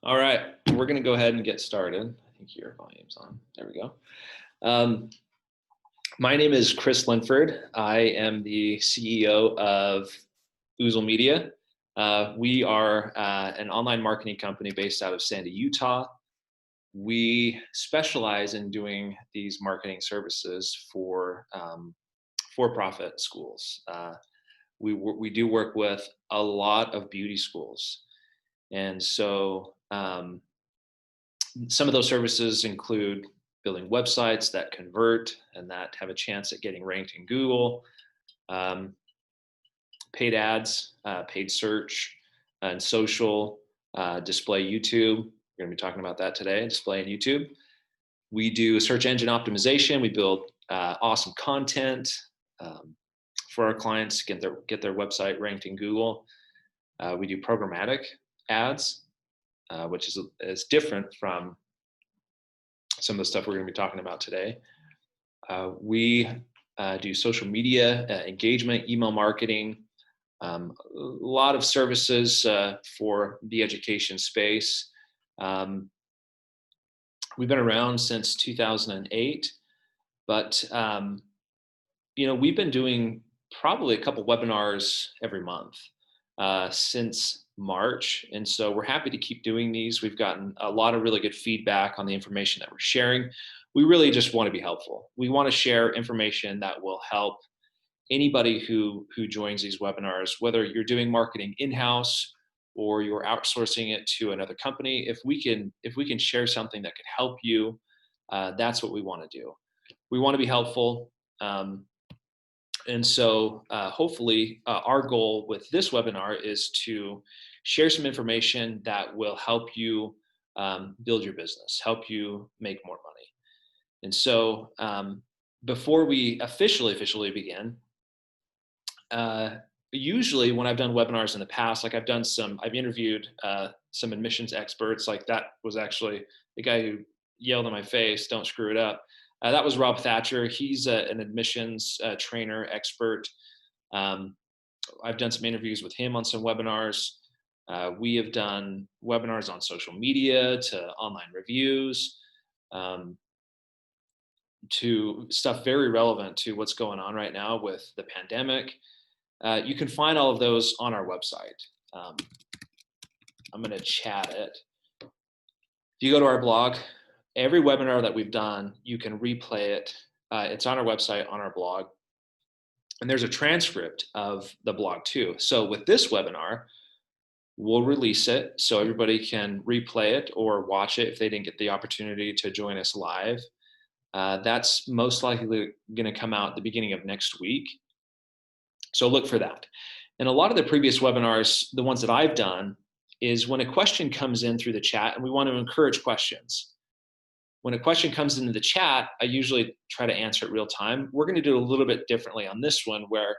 All right, we're going to go ahead and get started. I think your volume's on. There we go. My name is Chris Linford. I am the CEO of Oozle Media. We are an online marketing company based out of Sandy, Utah. We specialize in doing these marketing services for for-profit schools. We do work with a lot of beauty schools. And so some of those services include building websites that convert and that have a chance at getting ranked in Google, um, paid ads, paid search, and social, display YouTube. We're going to be talking about that today, display in YouTube. We do search engine optimization. We build awesome content for our clients to get their website ranked in Google. We do programmatic ads, which is different from some of the stuff we're going to be talking about today. We do social media engagement, email marketing, a lot of services for the education space. We've been around since 2008, but we've been doing probably a couple webinars every month since March. And so we're happy to keep doing these. We've gotten a lot of really good feedback on the information that we're sharing. We really just want to be helpful. We want to share information that will help anybody who joins these webinars, whether you're doing marketing in-house or you're outsourcing it to another company. If we can share something that could help you, that's what we want to do. We want to be helpful. And so hopefully our goal with this webinar is to share some information that will help you build your business, help you make more money. And so before we officially begin, usually when I've done webinars in the past, like I've interviewed some admissions experts, like that was actually the guy who yelled in my face, "Don't screw it up." That was Rob Thatcher. He's an admissions trainer expert. I've done some interviews with him on some webinars. We have done webinars on social media, to online reviews, to stuff very relevant to what's going on right now with the pandemic. You can find all of those on our website. I'm going to chat it. If you go to our blog, every webinar that we've done, you can replay it. It's on our website, on our blog. And there's a transcript of the blog too. So with this webinar, we'll release it so everybody can replay it or watch it if they didn't get the opportunity to join us live. That's most likely going to come out at the beginning of next week. So look for that. And a lot of the previous webinars, the ones that I've done, is when a question comes in through the chat, and we want to encourage questions. When a question comes into the chat, I usually try to answer it real time. We're going to do it a little bit differently on this one, where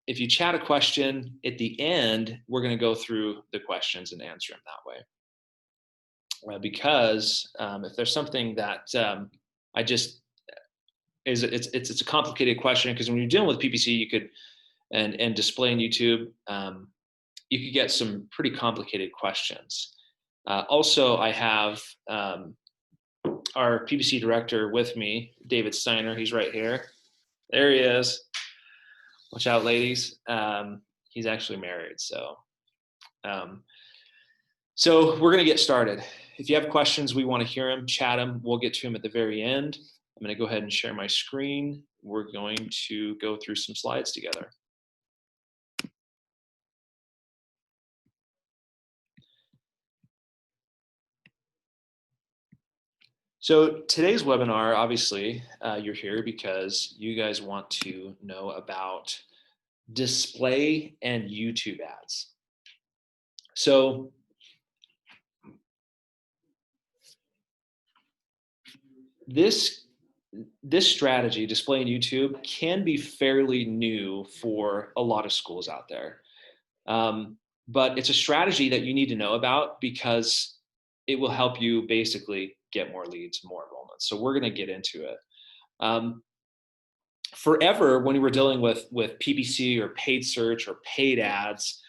if you chat a question, at the end, we're going to go through the questions and answer them that way. Because if there's something that it's a complicated question, because when you're dealing with PPC, you could and display in YouTube, you could get some pretty complicated questions. Also, I have our PPC director with me, David Steiner. He's right here. There he is. Watch out, ladies. He's actually married, so we're going to get started. If you have questions, we want to hear them, chat them. We'll get to them at the very end. I'm going to go ahead and share my screen. We're going to go through some slides together. So today's webinar, obviously, you're here because you guys want to know about display and YouTube ads. So this strategy, display in YouTube, can be fairly new for a lot of schools out there. But it's a strategy that you need to know about because it will help you basically get more leads, more enrollments. So we're going to get into it. Forever, when we were dealing with PPC or paid search or paid ads,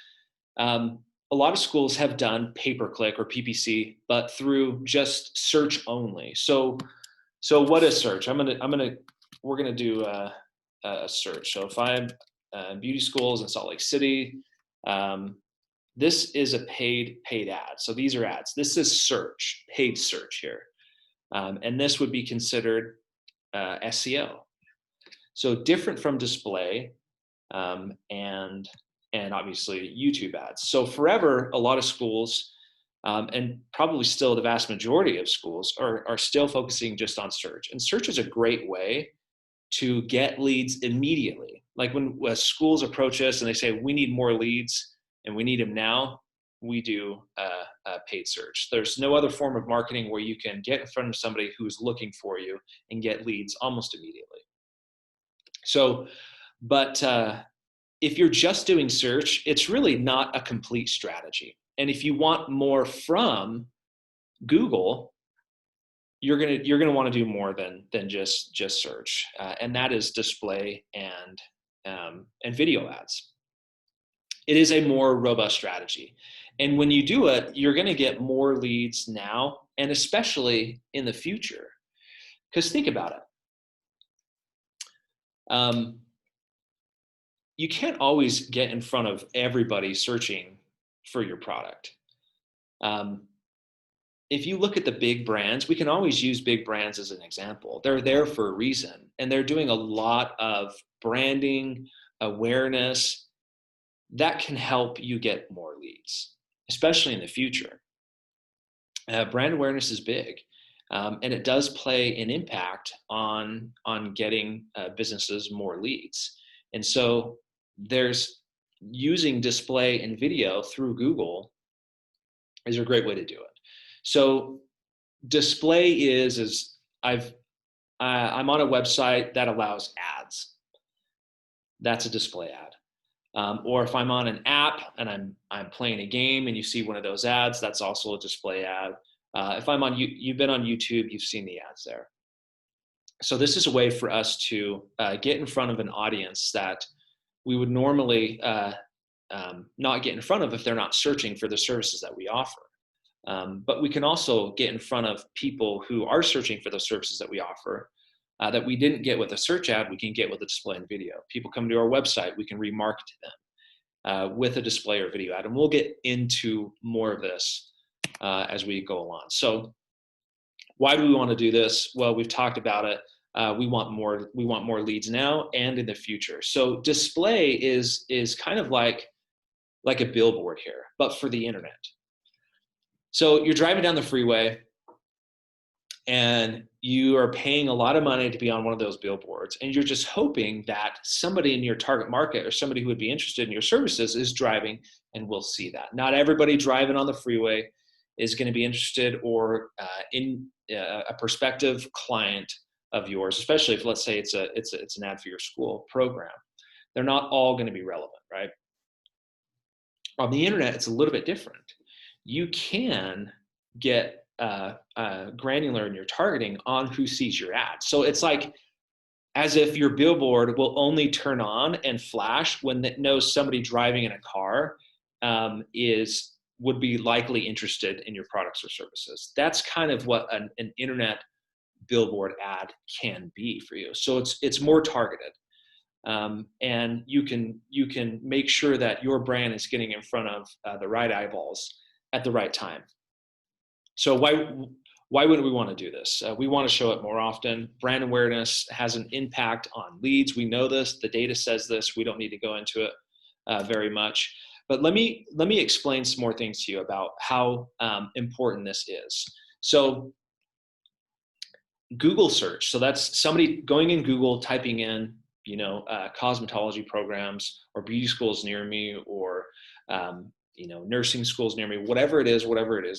a lot of schools have done pay-per-click or PPC, but through just search only. So what is search? We're gonna do a search. So if I'm beauty schools in Salt Lake City, this is a paid ad. So these are ads. This is search, paid search here, and this would be considered SEO. So different from display, and obviously YouTube ads. So forever, a lot of schools, and probably still the vast majority of schools are still focusing just on search. And search is a great way to get leads immediately. Like when schools approach us and they say, we need more leads and we need them now, we do a paid search. There's no other form of marketing where you can get in front of somebody who's looking for you and get leads almost immediately. So, but if you're just doing search, it's really not a complete strategy. And if you want more from Google, you're gonna want to do more than just search, and that is display and video ads. It is a more robust strategy, and when you do it, you're going to get more leads now, and especially in the future. Because think about it. You can't always get in front of everybody searching for your product. If you look at the big brands, we can always use big brands as an example. They're there for a reason, and they're doing a lot of branding, awareness, that can help you get more leads, especially in the future. Brand awareness is big, and it does play an impact on getting businesses more leads. And so there's using display and video through Google is a great way to do it. So display is I'm on a website that allows ads. That's a display ad. Or if I'm on an app and I'm playing a game and you see one of those ads, that's also a display ad. If I'm on you've been on YouTube, you've seen the ads there. So this is a way for us to get in front of an audience that we would normally not get in front of if they're not searching for the services that we offer. But we can also get in front of people who are searching for the services that we offer that we didn't get with a search ad, we can get with a display and video. People come to our website, we can remarket to them with a display or video ad. And we'll get into more of this as we go along. So why do we want to do this? Well, we've talked about it. We want more leads now and in the future. So display is kind of like a billboard here, but for the internet. So you're driving down the freeway and you are paying a lot of money to be on one of those billboards, and you're just hoping that somebody in your target market or somebody who would be interested in your services is driving and will see that. Not everybody driving on the freeway is going to be interested or in a prospective client of yours, especially if, let's say, it's an ad for your school program. They're not all going to be relevant, right? On the internet, it's a little bit different. You can get granular in your targeting on who sees your ad. So it's like as if your billboard will only turn on and flash when it knows somebody driving in a car would be likely interested in your products or services. That's kind of what an internet billboard ad can be for you. So it's more targeted. And you can make sure that your brand is getting in front of the right eyeballs at the right time. So why wouldn't we want to do this? We want to show it more often. Brand awareness has an impact on leads. We know this. The data says this. We don't need to go into it very much. But let me explain some more things to you about how important this is. So Google search. So that's somebody going in Google, typing in, cosmetology programs or beauty schools near me, or nursing schools near me, whatever it is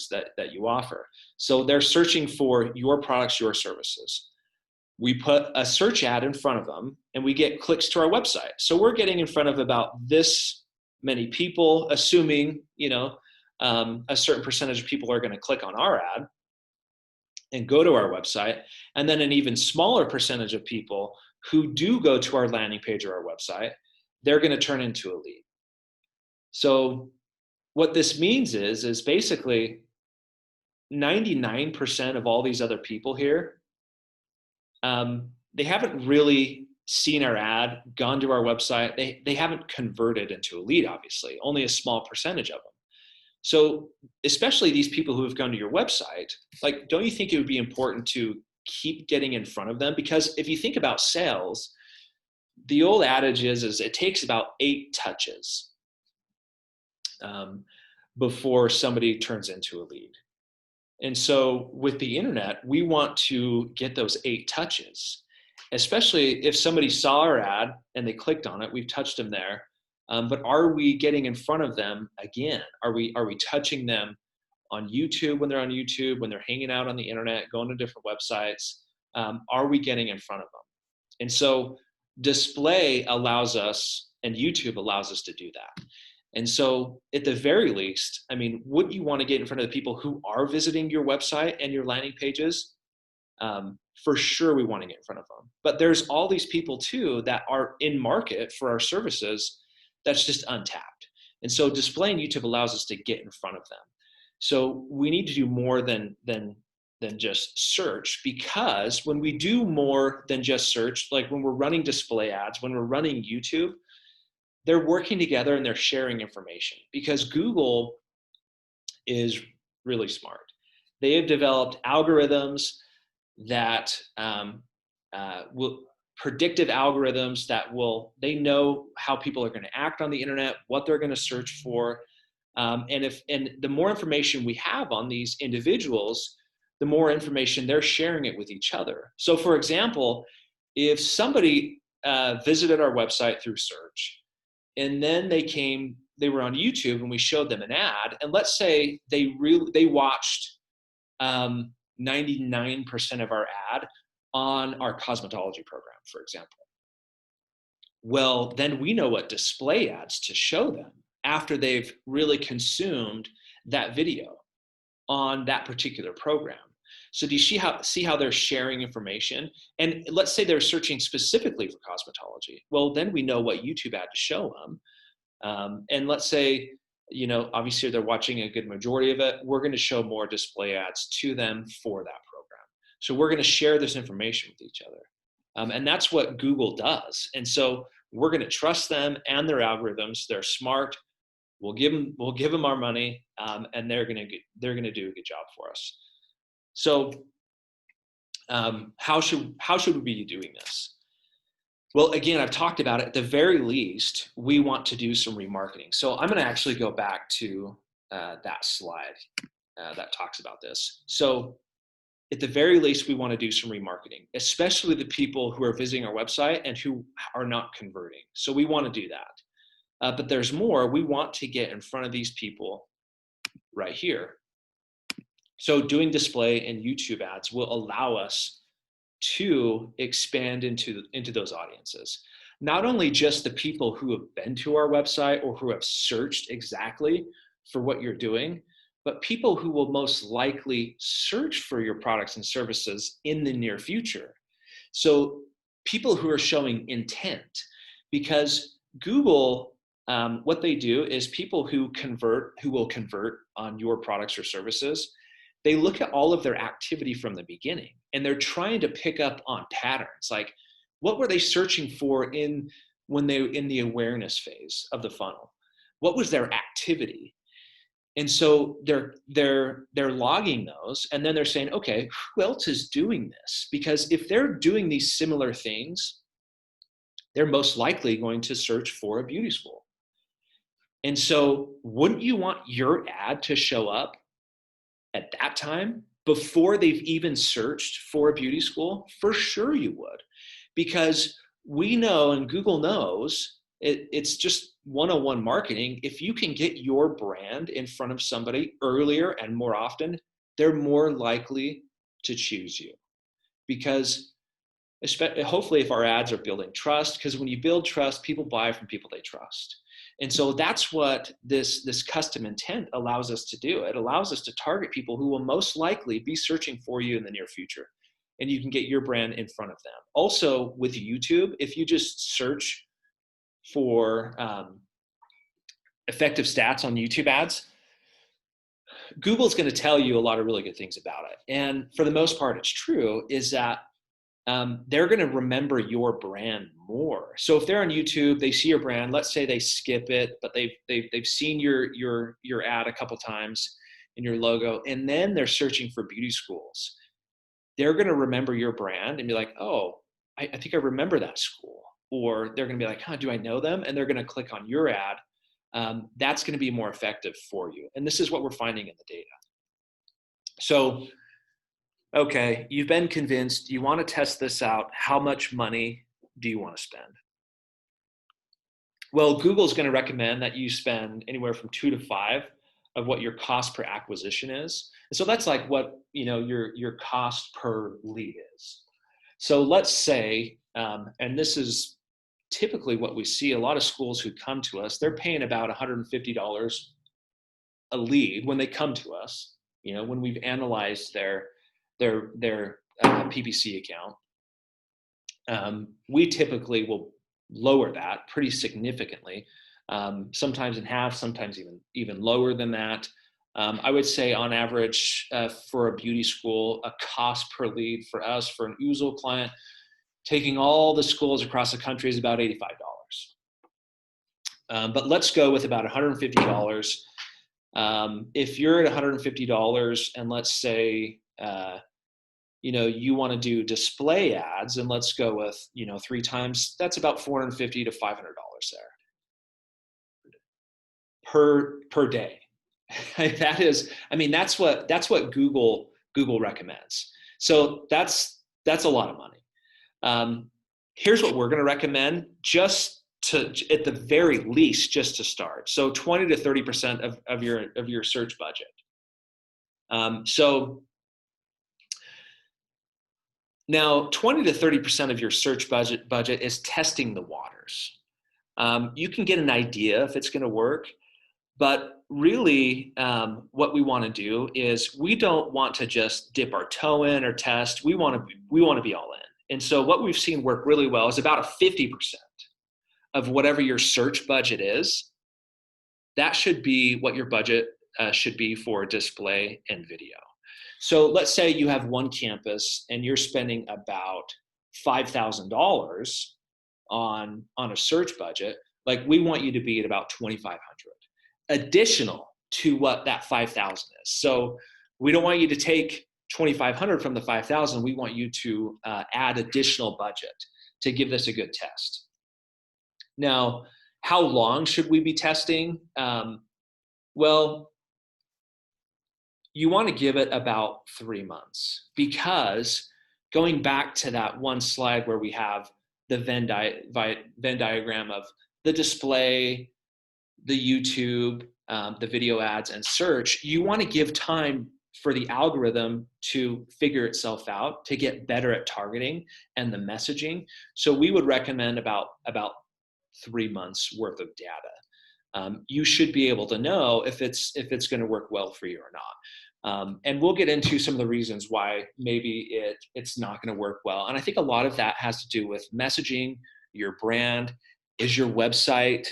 that you offer. So they're searching for your products, your services. We put a search ad in front of them and we get clicks to our website. So we're getting in front of about this many people, assuming, a certain percentage of people are going to click on our ad and go to our website. And then an even smaller percentage of people who do go to our landing page or our website, they're going to turn into a lead. So what this means is basically 99% of all these other people here, they haven't really seen our ad, gone to our website. They haven't converted into a lead, obviously, only a small percentage of them. So especially these people who have gone to your website, like, don't you think it would be important to keep getting in front of them? Because if you think about sales, the old adage is it takes about 8 touches before somebody turns into a lead. And so with the internet, we want to get those 8 touches, especially if somebody saw our ad and they clicked on it, we've touched them there. But are we getting in front of them again? Are we touching them on YouTube when they're on YouTube, when they're hanging out on the internet, going to different websites? Are we getting in front of them? And so display allows us, and YouTube allows us to do that. And so at the very least, I mean, wouldn't you want to get in front of the people who are visiting your website and your landing pages? For sure we want to get in front of them. But there's all these people too that are in market for our services that's just untapped. And so display in YouTube allows us to get in front of them. So we need to do more than just search, because when we do more than just search, like when we're running display ads, when we're running YouTube, they're working together and they're sharing information, because Google is really smart. They have developed algorithms that predictive algorithms that they know how people are going to act on the internet, what they're going to search for. And the more information we have on these individuals, the more information they're sharing it with each other. So for example, if somebody visited our website through search, and then they were on YouTube and we showed them an ad, and let's say they watched 99% of our ad on our cosmetology program, for example. Well, then we know what display ads to show them after they've really consumed that video on that particular program. So do you see how they're sharing information? And let's say they're searching specifically for cosmetology. Well, then we know what YouTube ad to show them. And let's say, obviously they're watching a good majority of it. We're going to show more display ads to them for that program. So we're going to share this information with each other. And that's what Google does. And so we're going to trust them and their algorithms. They're smart. We'll give them our money, and they're going to do a good job for us. So how should we be doing this? Well, again, I've talked about it. At the very least, we want to do some remarketing. So I'm going to actually go back to that slide that talks about this. So at the very least, we want to do some remarketing, especially the people who are visiting our website and who are not converting. So we want to do that. But there's more. We want to get in front of these people right here. So doing display and YouTube ads will allow us to expand into those audiences. Not only just the people who have been to our website or who have searched exactly for what you're doing, but people who will most likely search for your products and services in the near future. So people who are showing intent, because Google, what they do is people who will convert on your products or services, they look at all of their activity from the beginning, and they're trying to pick up on patterns. Like, what were they searching for when they were in the awareness phase of the funnel? What was their activity? And so they're logging those, and then they're saying, okay, who else is doing this? Because if they're doing these similar things, they're most likely going to search for a beauty school. And so wouldn't you want your ad to show up at that time before they've even searched for a beauty school? For sure you would, because we know, and Google knows, it's just 101 marketing. If you can get your brand in front of somebody earlier and more often, they're more likely to choose you. Because hopefully if our ads are building trust, because when you build trust, people buy from people they trust. And so that's what this custom intent allows us to do. It allows us to target people who will most likely be searching for you in the near future, and you can get your brand in front of them. Also with YouTube, if you just search for effective stats on YouTube ads, Google's going to tell you a lot of really good things about it. And for the most part, it's true, is that they're going to remember your brand more. So if they're on YouTube, they see your brand, let's say they skip it, but they've seen your ad a couple times and your logo, and then they're searching for beauty schools. They're going to remember your brand and be like, oh, I think I remember that school. Or they're going to be like, huh, do I know them? And they're going to click on your ad. That's going to be more effective for you. And this is what we're finding in the data. So, okay, you've been convinced, you want to test this out. How much money do you want to spend? Well, Google's going to recommend that you spend anywhere from 2 to 5 of what your cost per acquisition is. And so that's like what, your cost per lead is. So let's say, and this is typically what we see, a lot of schools who come to us, they're paying about $150 a lead when they come to us, when we've analyzed their PPC account. We typically will lower that pretty significantly, sometimes in half, sometimes even lower than that. I would say on average for a beauty school, a cost per lead for us, for an Oozle client, taking all the schools across the country, is about $85. But let's go with about $150. If you're at $150 and let's say, you want to do display ads, and let's go with, 3 times, that's about $450 to $500 there per day. That's what Google recommends. So that's a lot of money. Here's what we're going to recommend, just to, at the very least, just to start. So 20 to 30% of your search budget. So now 20 to 30% of your search budget is testing the waters. You can get an idea if it's going to work, but really what we want to do is, we don't want to just dip our toe in or test. We want to be all in. And so what we've seen work really well is about a 50% of whatever your search budget is. That should be what your budget should be for display and video. So let's say you have one campus and you're spending about $5,000 on a search budget. Like, we want you to be at about 2,500 additional to what that 5,000 is. So we don't want you to take 2,500 from the 5,000. We want you to add additional budget to give this a good test. Now, how long should we be testing? Well, you want to give it about 3 months, because going back to that one slide where we have the Venn diagram of the display, the YouTube, the video ads, and search, you want to give time for the algorithm to figure itself out, to get better at targeting and the messaging. So we would recommend about 3 months worth of data. You should be able to know if it's going to work well for you or not. And we'll get into some of the reasons why maybe it's not going to work well. And I think a lot of that has to do with messaging, your brand. Is your website,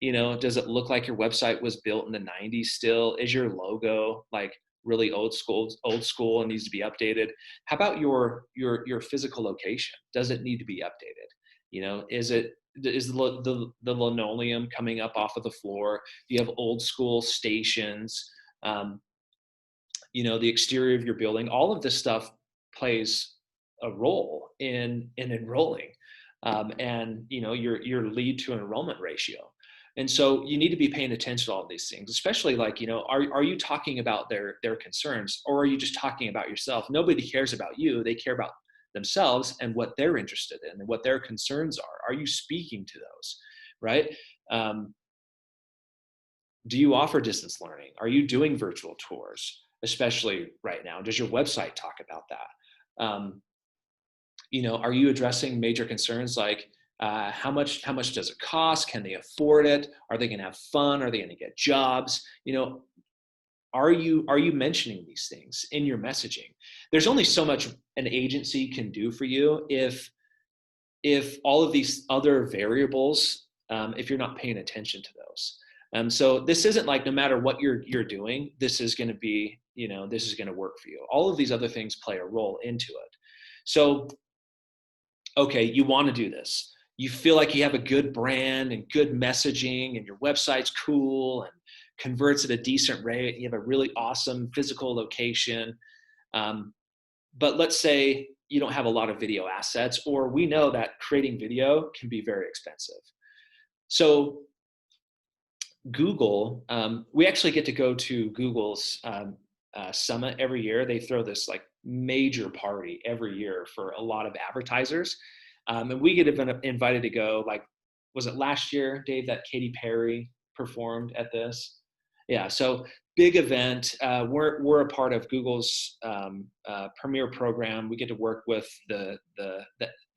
does it look like your website was built in the 90s still? Is your logo like really old school and needs to be updated? How about your physical location? Does it need to be updated? Is the linoleum coming up off of the floor? Do you have old school stations? The exterior of your building? All of this stuff plays a role in enrolling, and your lead to enrollment ratio. And so you need to be paying attention to all of these things, especially like, are you talking about their concerns, or are you just talking about yourself? Nobody cares about you. They care about themselves and what they're interested in and what their concerns are. Are you speaking to those, right? Do you offer distance learning? Are you doing virtual tours, especially right now? Does your website talk about that? Are you addressing major concerns like how much does it cost? Can they afford it? Are they going to have fun? Are they going to get jobs? Are you mentioning these things in your messaging? There's only so much an agency can do for you if all of these other variables, if you're not paying attention to those. So this isn't like no matter what you're doing, this is going to be, this is going to work for you. All of these other things play a role into it. So, okay, you want to do this. You feel like you have a good brand and good messaging and your website's cool and converts at a decent rate. You have a really awesome physical location. But let's say you don't have a lot of video assets, or we know that creating video can be very expensive. So Google, we actually get to go to Google's summit every year. They throw this like major party every year for a lot of advertisers. And we get invited to go, like, was it last year, Dave, that Katy Perry performed at this? Yeah, so big event. We're a part of Google's premier program. We get to work with the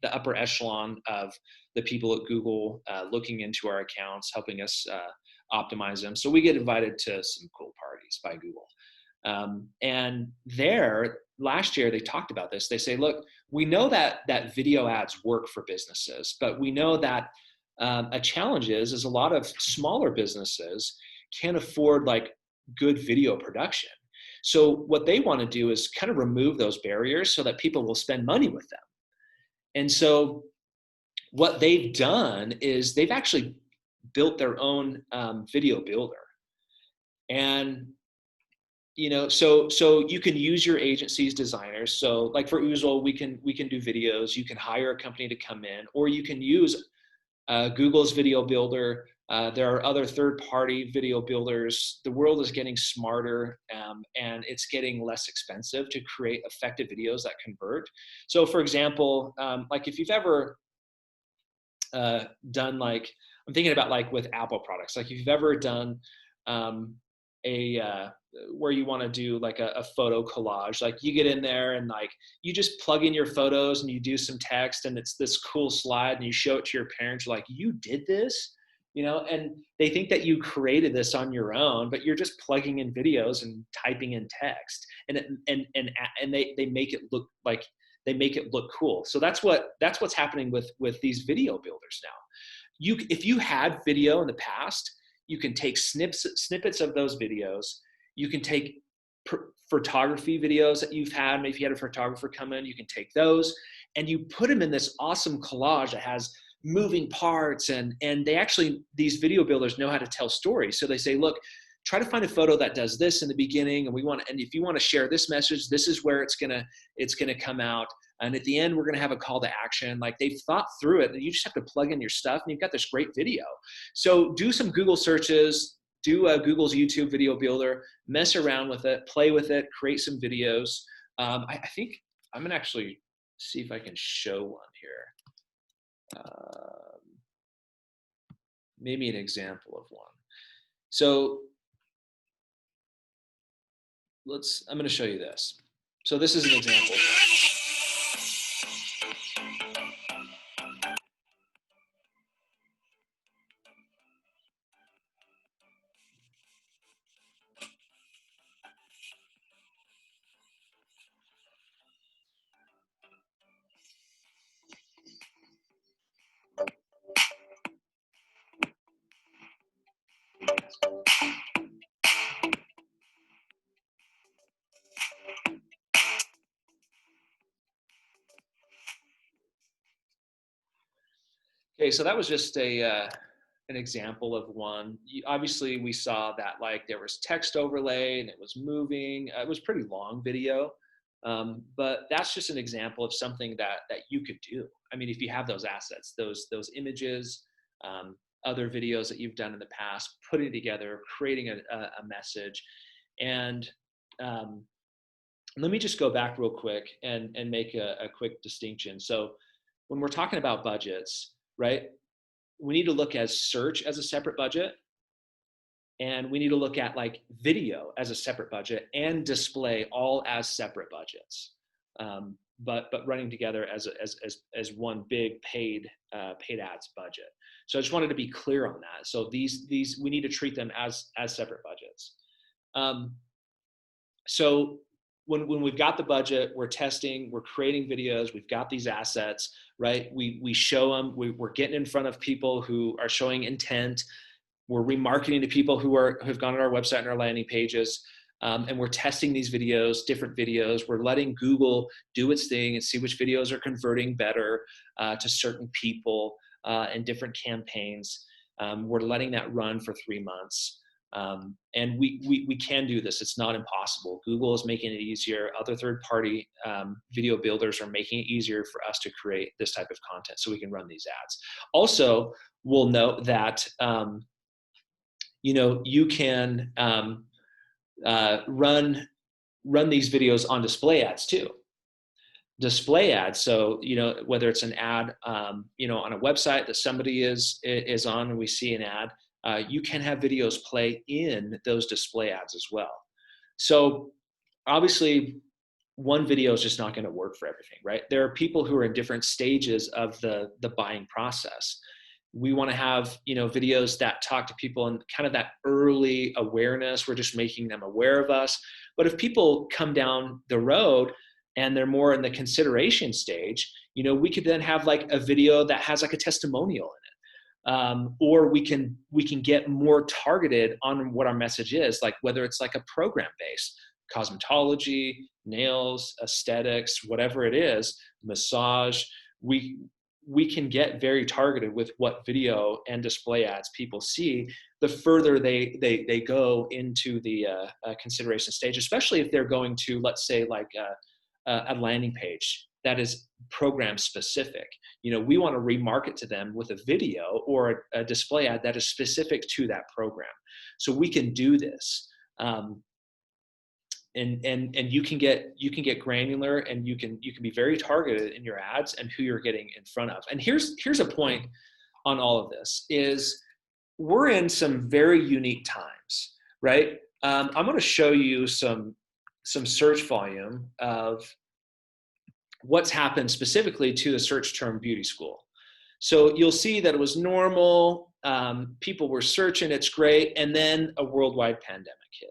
upper echelon of the people at Google, looking into our accounts, helping us optimize them. So we get invited to some cool parties by Google. And there, last year, they talked about this. They say, look, we know that video ads work for businesses, but we know that a challenge is a lot of smaller businesses can't afford like good video production. So what they want to do is kind of remove those barriers so that people will spend money with them. And so what they've done is they've actually built their own video builder. And so you can use your agency's designers. So like for Oozle, we can do videos. You can hire a company to come in, or you can use Google's video builder. There are other third-party video builders. The world is getting smarter, and it's getting less expensive to create effective videos that convert. So for example, like if you've ever done, like, I'm thinking about like with Apple products, like if you've ever done where you want to do like a photo collage, like you get in there and like you just plug in your photos and you do some text and it's this cool slide and you show it to your parents, you're like, you did this, and they think that you created this on your own, but you're just plugging in videos and typing in text, and they make it look like, they make it look cool. So that's what's happening with these video builders now. If you had video in the past, you can take snippets of those videos. You can take photography videos that you've had. Maybe if you had a photographer come in, you can take those and you put them in this awesome collage that has moving parts. And these video builders know how to tell stories. So they say, look, try to find a photo that does this in the beginning. And if you want to share this message, this is where it's gonna come out. And at the end, we're going to have a call to action. Like, they've thought through it, and you just have to plug in your stuff and you've got this great video. So do some Google searches, do Google's YouTube video builder, mess around with it, play with it, create some videos. I think I'm going to actually see if I can show one here. Maybe an example of one. So I'm going to show you this. So this is an example. Okay, so that was just an example of one. Obviously, we saw that like there was text overlay and it was moving. It was pretty long video, but that's just an example of something that you could do. I mean, if you have those assets, those images, other videos that you've done in the past, putting it together, creating a message. And let me just go back real quick and make a quick distinction. So when we're talking about budgets, right, we need to look at search as a separate budget, and we need to look at like video as a separate budget, and display all as separate budgets, but running together as one big paid ads budget. So I just wanted to be clear on that. So these we need to treat them as separate budgets. So when we've got the budget, we're testing, we're creating videos, we've got these assets, right? We show them, we're getting in front of people who are showing intent. We're remarketing to people who've gone on our website and our landing pages. And we're testing these videos, different videos. We're letting Google do its thing and see which videos are converting better to certain people and different campaigns. We're letting that run for 3 months. And we can do this. It's not impossible. Google is making it easier. Other third-party video builders are making it easier for us to create this type of content so we can run these ads. Also, we'll note that you can run these videos on display ads too. Display ads. So, whether it's an ad, on a website that somebody is on and we see an ad, you can have videos play in those display ads as well. So obviously one video is just not going to work for everything, right? There are people who are in different stages of the buying process. We want to have, videos that talk to people and kind of that early awareness. We're just making them aware of us. But if people come down the road and they're more in the consideration stage, we could then have like a video that has like a testimonial in it. Or we can get more targeted on what our message is, like whether it's like a program based, cosmetology, nails, aesthetics, whatever it is, massage. We can get very targeted with what video and display ads people see the further they go into the consideration stage, especially if they're going to, let's say, like a landing page that is program specific. We want to remarket to them with a video or a display ad that is specific to that program. So we can do this. And you can get granular, and you can be very targeted in your ads and who you're getting in front of. And here's a point on all of this is we're in some very unique times, right? I'm going to show you some search volume of what's happened specifically to the search term beauty school. So you'll see that it was normal. People were searching, it's great. And then a worldwide pandemic hit.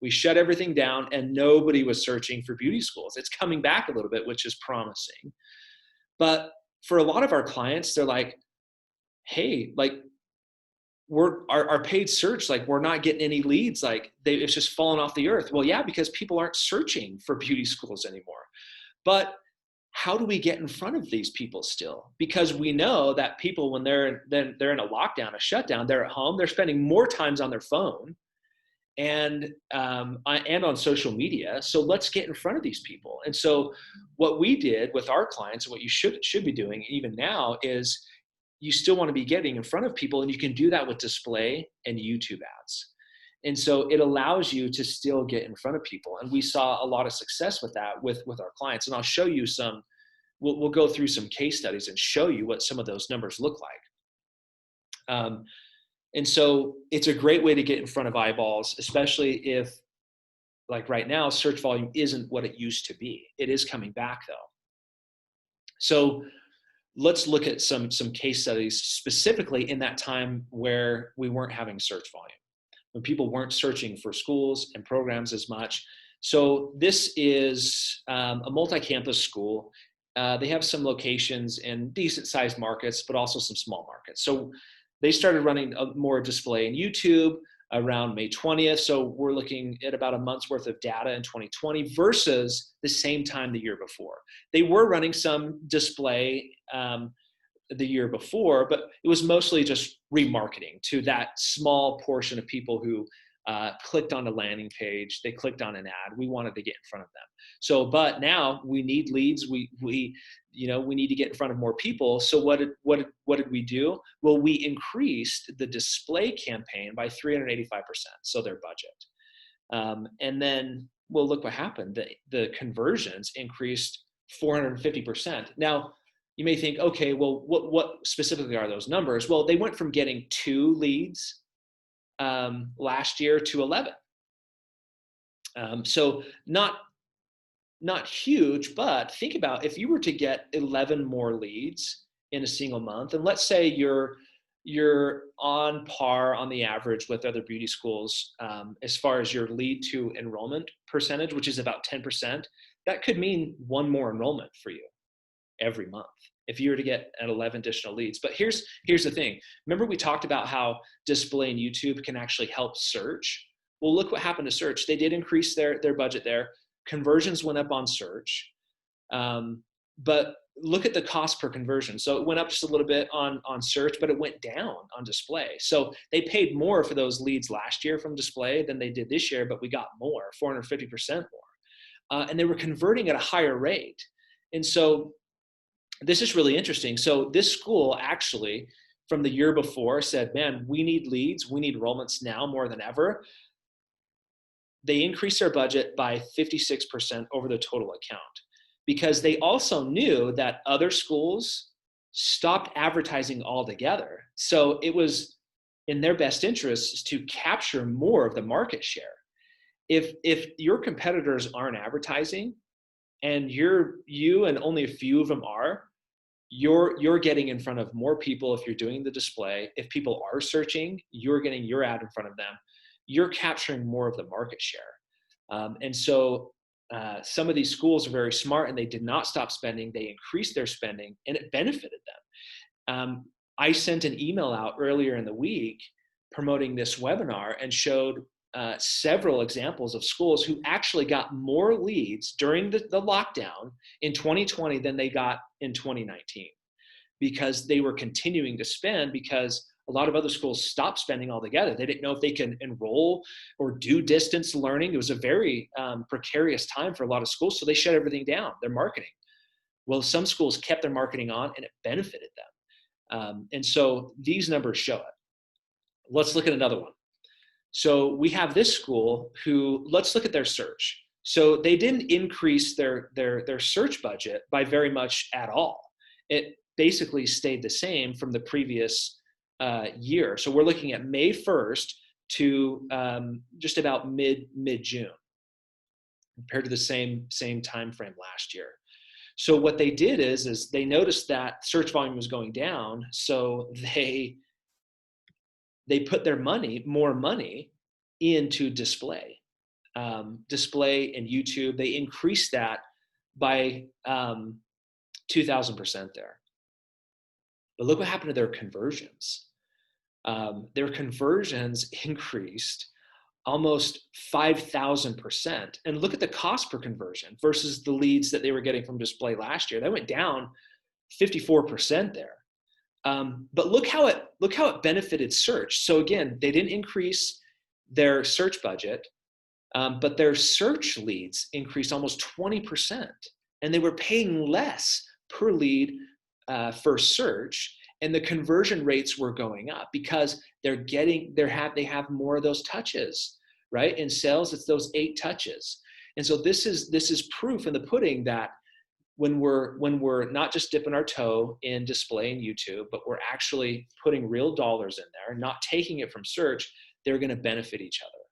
We shut everything down and nobody was searching for beauty schools. It's coming back a little bit, which is promising. But for a lot of our clients, they're like, hey, like our paid search, like we're not getting any leads. Like it's just fallen off the earth. Well, yeah, because people aren't searching for beauty schools anymore. But how do we get in front of these people still? Because we know that people, when they're in a lockdown, a shutdown, they're at home, they're spending more times on their phone and on social media. So let's get in front of these people. And so what we did with our clients, what you should be doing even now, is you still want to be getting in front of people, and you can do that with display and YouTube ads. And so it allows you to still get in front of people. And we saw a lot of success with that with our clients. And I'll show you we'll go through some case studies and show you what some of those numbers look like. And so it's a great way to get in front of eyeballs, especially if, like right now, search volume isn't what it used to be. It is coming back though. So let's look at some case studies specifically in that time where we weren't having search volume, when people weren't searching for schools and programs as much. So this is a multi-campus school. They have some locations in decent sized markets, but also some small markets. So they started running more display in YouTube around May 20th. So we're looking at about a month's worth of data in 2020 versus the same time the year before. They were running some display the year before, but it was mostly just remarketing to that small portion of people who clicked on a landing page, they clicked on an ad. We wanted to get in front of them. So, but now we need leads. We need to get in front of more people. So what did we do? Well, we increased the display campaign by 385%. So their budget. And then, well, look what happened. The conversions increased 450%. Now, you may think, okay, well, what specifically are those numbers? Well, they went from getting 2 leads last year to 11. So not huge, but think about if you were to get 11 more leads in a single month, and let's say you're on par on the average with other beauty schools as far as your lead to enrollment percentage, which is about 10%, that could mean 1 more enrollment for you every month. if you were to get an 11 additional leads. But here's the thing. Remember we talked about how display and YouTube can actually help search? Well, look what happened to search. They did increase their budget there. Conversions went up on search. But look at the cost per conversion. So it went up just a little bit on search, but it went down on display. So they paid more for those leads last year from display than they did this year, but we got more, 450% more. And they were converting at a higher rate. And so this is really interesting. So this school actually, from the year before, said, man, we need leads. We need enrollments now more than ever. They increased their budget by 56% over the total account, because they also knew that other schools stopped advertising altogether. So it was in their best interest to capture more of the market share. If your competitors aren't advertising and you and only a few of them are, you're getting in front of more people if you're doing the display. If people are searching, you're getting your ad in front of them. You're capturing more of the market share. And so some of these schools are very smart, and they did not stop spending. They increased their spending, and it benefited them. I sent an email out earlier in the week promoting this webinar and showed several examples of schools who actually got more leads during the lockdown in 2020 than they got in 2019, because they were continuing to spend, because a lot of other schools stopped spending altogether. They didn't know if they can enroll or do distance learning. It was a very precarious time for a lot of schools, so they shut everything down, their marketing. Well, some schools kept their marketing on, and it benefited them. And so these numbers show it. Let's look at another one. So we have this school who, let's look at their search. So they didn't increase their search budget by very much at all. It basically stayed the same from the previous year. So we're looking at May 1st to just about mid-June, compared to the same time frame last year. So what they did is they noticed that search volume was going down, so they put their more money into display and YouTube. They increased that by 2,000% there. But look what happened to their conversions. Their conversions increased almost 5,000%. And look at the cost per conversion versus the leads that they were getting from display last year. That went down 54% there. But look how it benefited search. So again, they didn't increase their search budget, but their search leads increased almost 20%, and they were paying less per lead for search, and the conversion rates were going up because they have more of those touches, right? In sales, it's those 8 touches. And so this is proof in the pudding that when we're not just dipping our toe in display and YouTube, but we're actually putting real dollars in there, not taking it from search, they're going to benefit each other.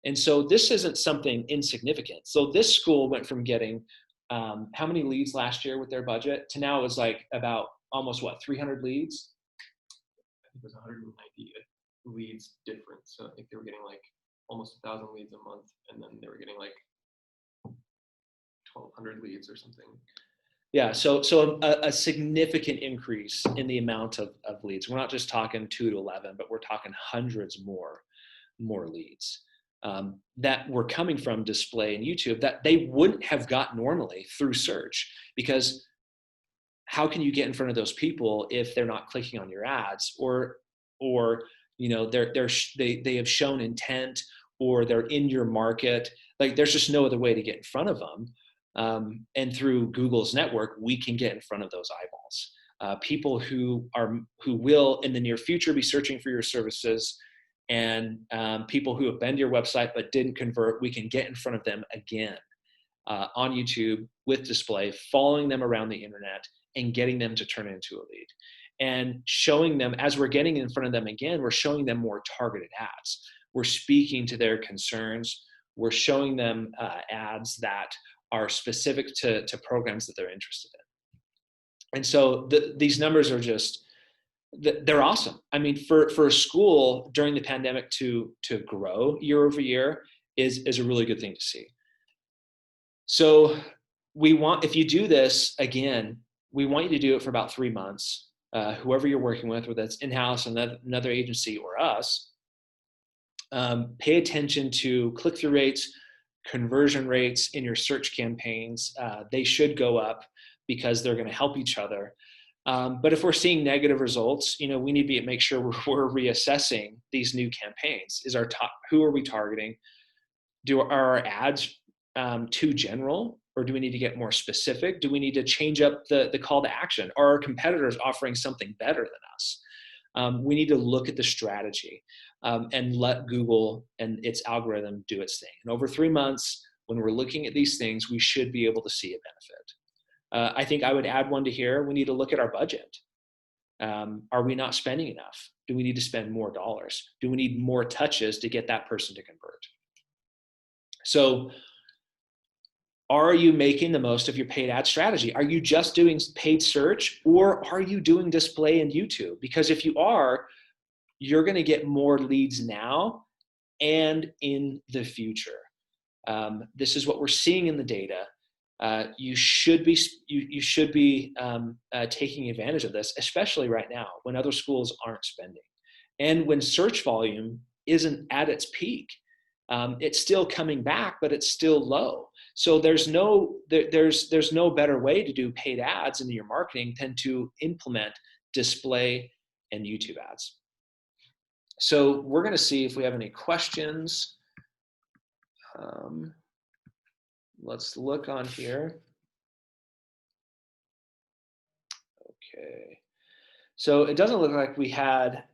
And so this isn't something insignificant. So this school went from getting how many leads last year with their budget to now it was like about almost 300 leads? I think it was 190 leads different. So I think they were getting like almost 1,000 leads a month, and then they were getting like 1,200 leads or something. Yeah, so a significant increase in the amount of leads. We're not just talking 2 to 11, but we're talking hundreds more leads that were coming from display and YouTube that they wouldn't have got normally through search, because how can you get in front of those people if they're not clicking on your ads, or they have shown intent, or they're in your market? Like, there's just no other way to get in front of them. And through Google's network, we can get in front of those eyeballs. People who will in the near future be searching for your services, and people who have been to your website but didn't convert, we can get in front of them again on YouTube with display, following them around the internet and getting them to turn into a lead. And showing them, as we're getting in front of them again, we're showing them more targeted ads. We're speaking to their concerns. We're showing them ads that are specific to programs that they're interested in. And so these numbers are just, they're awesome. I mean, for a school during the pandemic to grow year over year is a really good thing to see. So if you do this again, we want you to do it for about 3 months. Whoever you're working with, whether that's in-house, another agency, or us, pay attention to click-through rates, conversion rates in your search campaigns. They should go up because they're going to help each other. But if we're seeing negative results, we need to make sure we're reassessing these new campaigns. Who are we targeting? Are our ads too general, or do we need to get more specific? Do we need to change up the call to action? Are our competitors offering something better than us? We need to look at the strategy and let Google and its algorithm do its thing. And over 3 months, when we're looking at these things, we should be able to see a benefit. I think I would add one to here. We need to look at our budget. Are we not spending enough? Do we need to spend more dollars? Do we need more touches to get that person to convert? So are you making the most of your paid ad strategy? Are you just doing paid search, or are you doing display in YouTube? Because if you are, you're going to get more leads now and in the future. This is what we're seeing in the data. You should be taking advantage of this, especially right now when other schools aren't spending, and when search volume isn't at its peak. It's still coming back, but it's still low. So there's no better way to do paid ads into your marketing than to implement display and YouTube ads. So we're going to see if we have any questions. Let's look on here. Okay. So it doesn't look like we had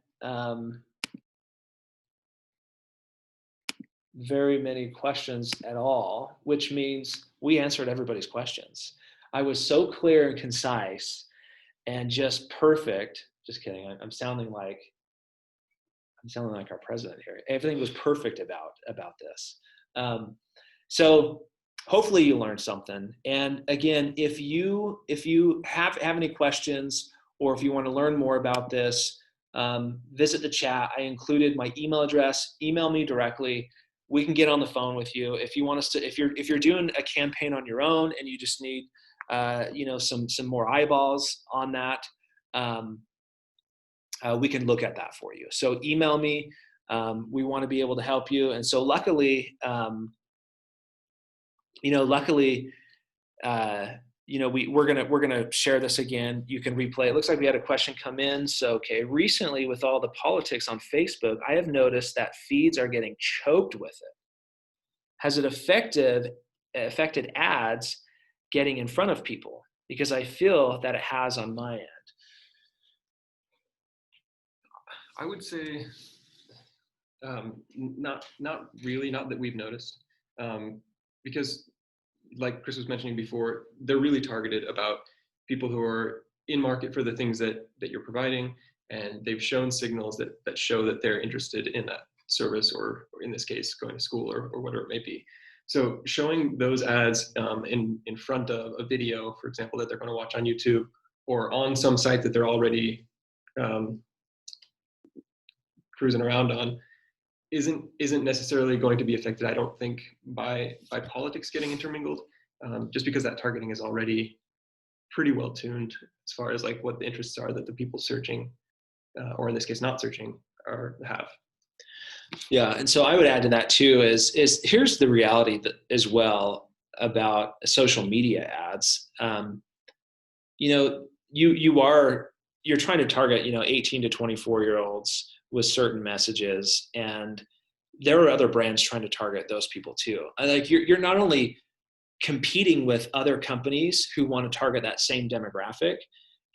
very many questions at all, which means we answered everybody's questions. I was so clear and concise and just perfect. Just kidding. I'm sounding like our president here. Everything was perfect about this. So hopefully you learned something. And again, if you have any questions, or if you want to learn more about this, visit the chat. I included my email address. Email me directly. We can get on the phone with you. If you want us to, if you're doing a campaign on your own and you just need some more eyeballs on that, we can look at that for you. So email me. We want to be able to help you. And so luckily, we're gonna share this again. You can replay. It looks like we had a question come in. So okay, recently with all the politics on Facebook, I have noticed that feeds are getting choked with it. Has it affected ads getting in front of people? Because I feel that it has on my end. I would say not really, not that we've noticed, because like Chris was mentioning before, they're really targeted about people who are in market for the things that you're providing, and they've shown signals that show that they're interested in that service, or in this case, going to school or whatever it may be. So showing those ads in front of a video, for example, that they're going to watch on YouTube or on some site that they're already cruising around on, isn't necessarily going to be affected, I don't think, by politics getting intermingled, just because that targeting is already pretty well tuned as far as like what the interests are that the people searching, or in this case not searching, have. Yeah, and so I would add to that too is here's the reality that as well about social media ads. You're trying to target 18 to 24-year-olds with certain messages, and there are other brands trying to target those people too. Like you're not only competing with other companies who want to target that same demographic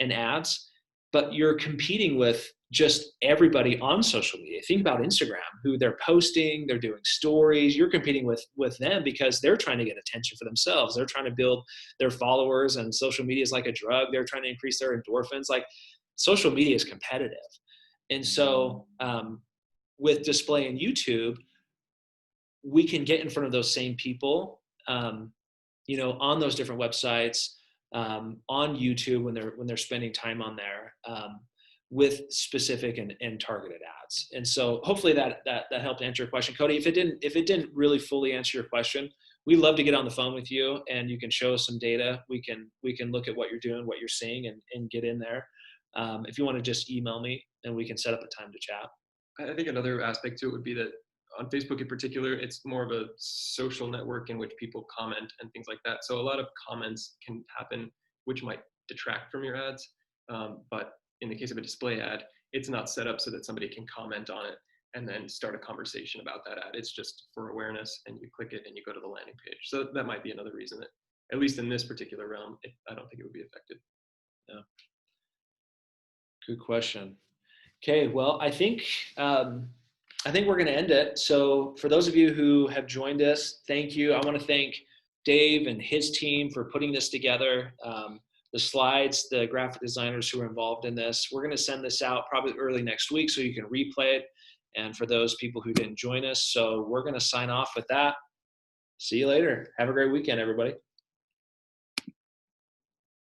and ads, but you're competing with just everybody on social media. Think about Instagram, who they're posting, they're doing stories. You're competing with them because they're trying to get attention for themselves. They're trying to build their followers, and social media is like a drug. They're trying to increase their endorphins. Like social media is competitive. And so with display and YouTube, we can get in front of those same people, on those different websites, on YouTube when they're spending time on there, with specific and targeted ads. And so hopefully that helped answer your question, Cody. If it didn't really fully answer your question, we love to get on the phone with you, and you can show us some data. We can look at what you're doing, what you're seeing, and get in there. If you want to just email me, and we can set up a time to chat. I think another aspect to it would be that on Facebook in particular, it's more of a social network in which people comment and things like that. So a lot of comments can happen, which might detract from your ads. But in the case of a display ad, it's not set up so that somebody can comment on it and then start a conversation about that ad. It's just for awareness, and you click it and you go to the landing page. So that might be another reason that, at least in this particular realm, I don't think it would be affected. Yeah, good question. Okay, well, I think we're going to end it. So for those of you who have joined us, thank you. I want to thank Dave and his team for putting this together. The slides, the graphic designers who are involved in this. We're going to send this out probably early next week so you can replay it. And for those people who didn't join us, so we're going to sign off with that. See you later. Have a great weekend, everybody.